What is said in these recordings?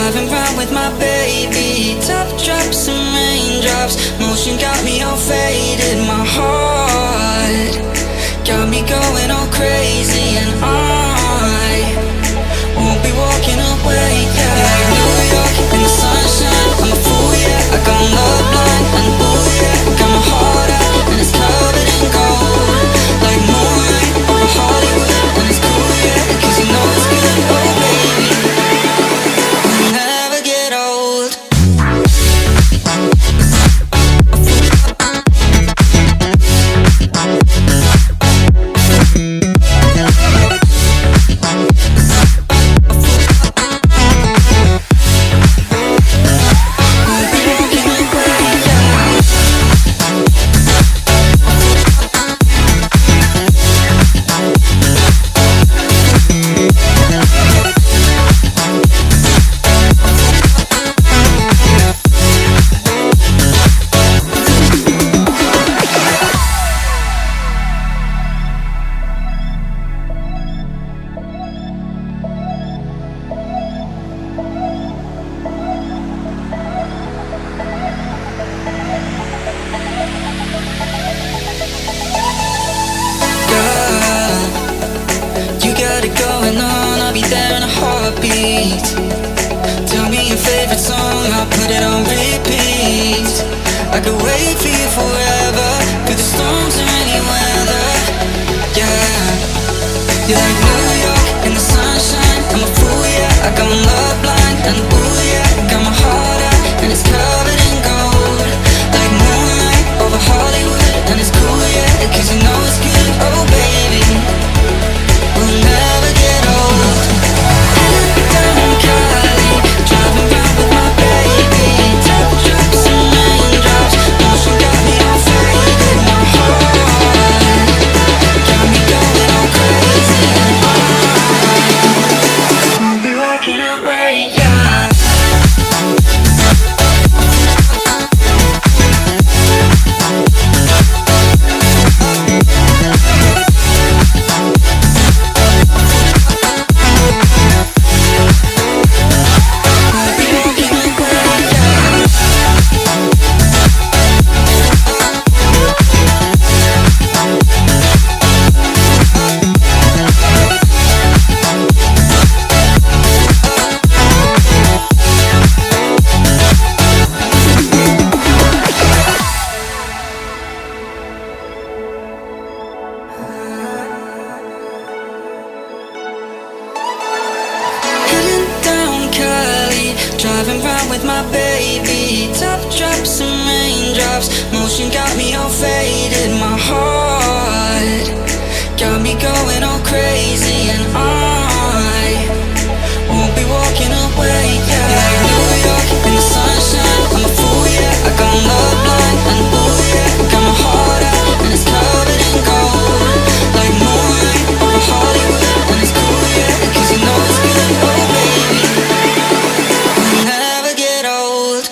Driving round with my baby, top drops and raindrops. Motion got me all faded, my heart got me going all crazy, and I won't be walking away, yeah. Like New York in the sunshine, I'm a fool, yeah. I got love blind, and ooh, yeah. Got my heart out, and it's covered in gold. Like moonlight over Hollywood, and it's cool, yeah. Cause you know it's good, oh baby. We'll never get old. Going on, I'll be there in a heartbeat. Tell me your favorite song, I'll put it on repeat. I could wait for you forever, through the storms or any weather. Yeah, you're like New York in the sunshine, I'm a fool, yeah. I got my love blind, and ooh, yeah. Got my heart out, and it's covered in gold. Like moonlight over Hollywood, and it's cool, yeah. Cause you know it's good, oh baby. We'll never get old. Down Cali, driving round with my baby. Top drops and raindrops, motion got me all faded. My heart got me going all crazy, and I'll be walking away, yeah. Driving round with my baby, top drops and raindrops. Motion got me all faded, my heart got me going all crazy, and I won't be walking away, yeah. Like New York in the sunshine, I'm a fool, yeah. I got love blind, and ooh, yeah. Got my heart out, and it's covered in gold. Like moonlight over Hollywood, and it's cool, yeah. Cause you know it's good, oh baby. Never get old.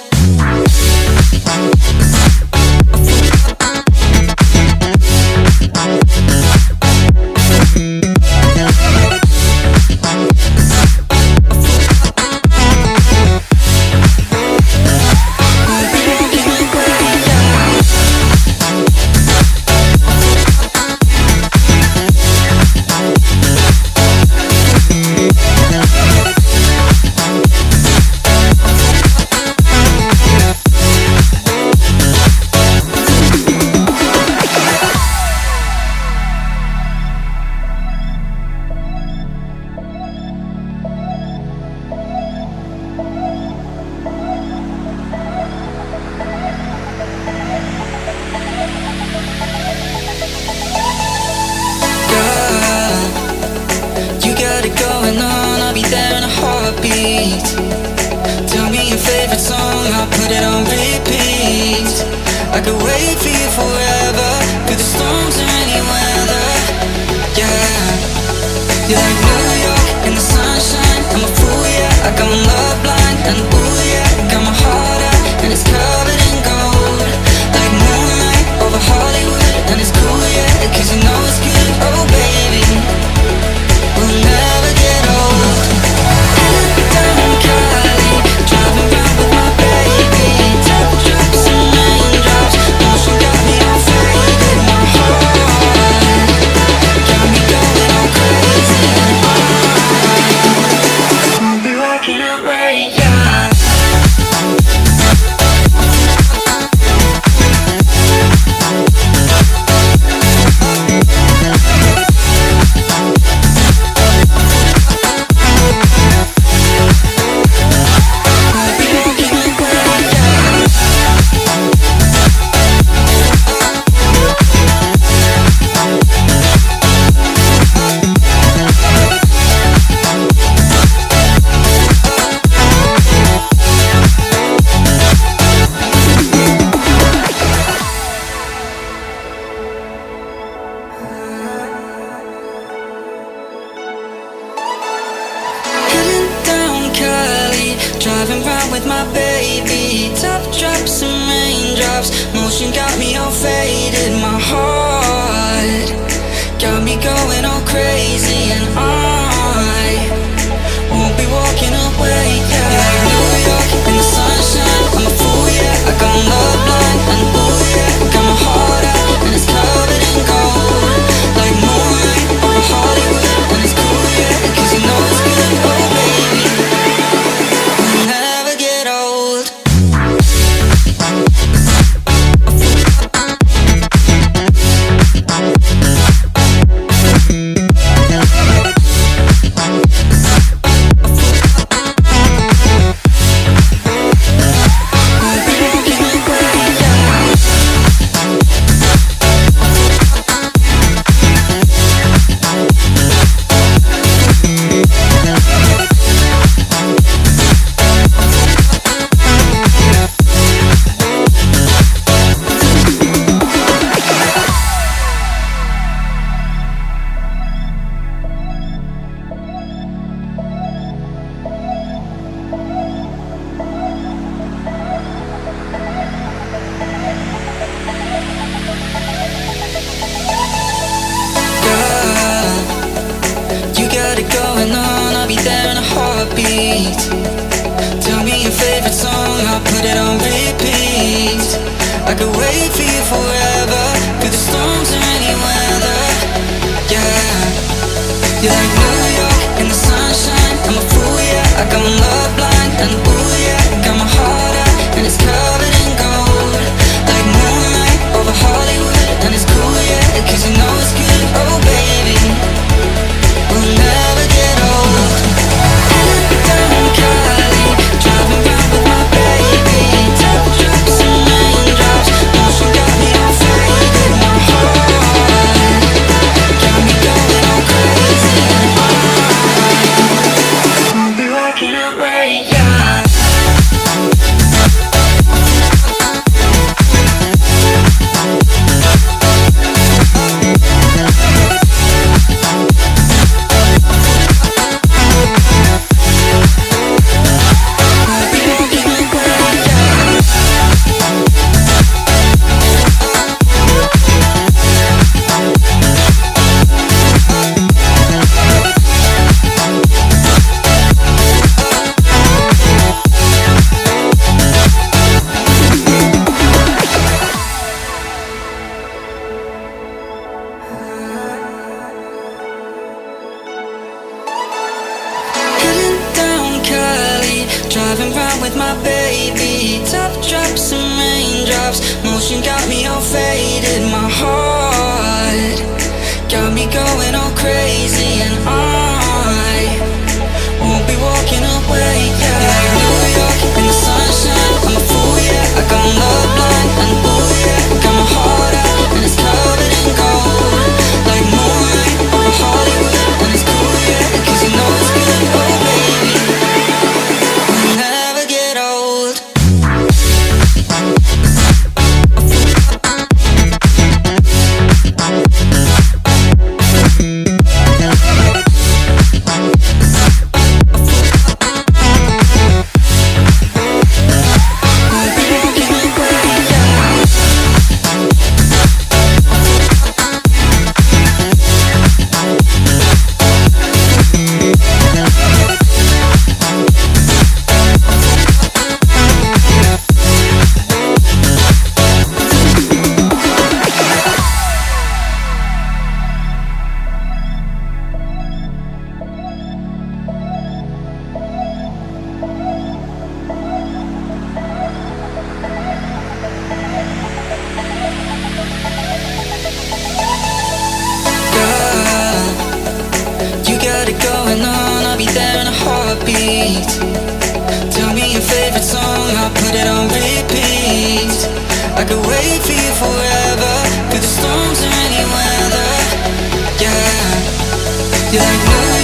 Going on, I'll be there in a heartbeat. Tell me your favorite song, I'll put it on repeat. I could wait for you forever, through the storms or any weather. Yeah, you're like New York in the sunshine, I'm a fool, yeah. I got my love blind, and ooh, yeah. Got my heart out, and it's covered in gold. Like moonlight over Hollywood, and it's cool, yeah. Cause you know it's good, oh baby. We'll never get old. Down Cali, raindrops. Motion got me all faded. My heart got me going all crazy, and I won't be walking away, yeah. Like New York in the sunshine, I'm a fool, yeah. I got love blind and ooh, yeah. Got my heart out and it's covered in gold. Like moonlight over Hollywood, and it's cool, yeah. Cause you know it's good, oh baby. We'll never get old. Going on, I'll be there in a heartbeat. Tell me your favorite song, I'll put it on repeat. I could wait for you forever, through the storms or any weather. Yeah, you're like New York in the sunshine, I'm a fool, yeah. I got love blind and ooh, yeah. Got my heart out and it's covered in gold. Like moonlight over Hollywood, and it's cool, yeah. Cause you know it's good, oh baby. We'll never get old. Down in Cali, driving round with my baby. Top drops and raindrops, motion got me all faded. My heart got me going all crazy, and I'll be walking away, yeah. Driving round with my baby. Top drops and raindrops, motion got me all faded. My heart got me going all crazy, and I won't be walking away, yeah. Like New York in the sunshine, I'm a fool, yeah. I got love blind and ooh, yeah. Got my heart out and it's covered in gold. Like moonlight over Hollywood, and it's cool, yeah. Cause you know it's good, oh baby. Never get old. Going on, I'll be there in a heartbeat. Tell me your favorite song, I'll put it on repeat. I could wait for you forever, through the storms or any weather. Yeah, you're like New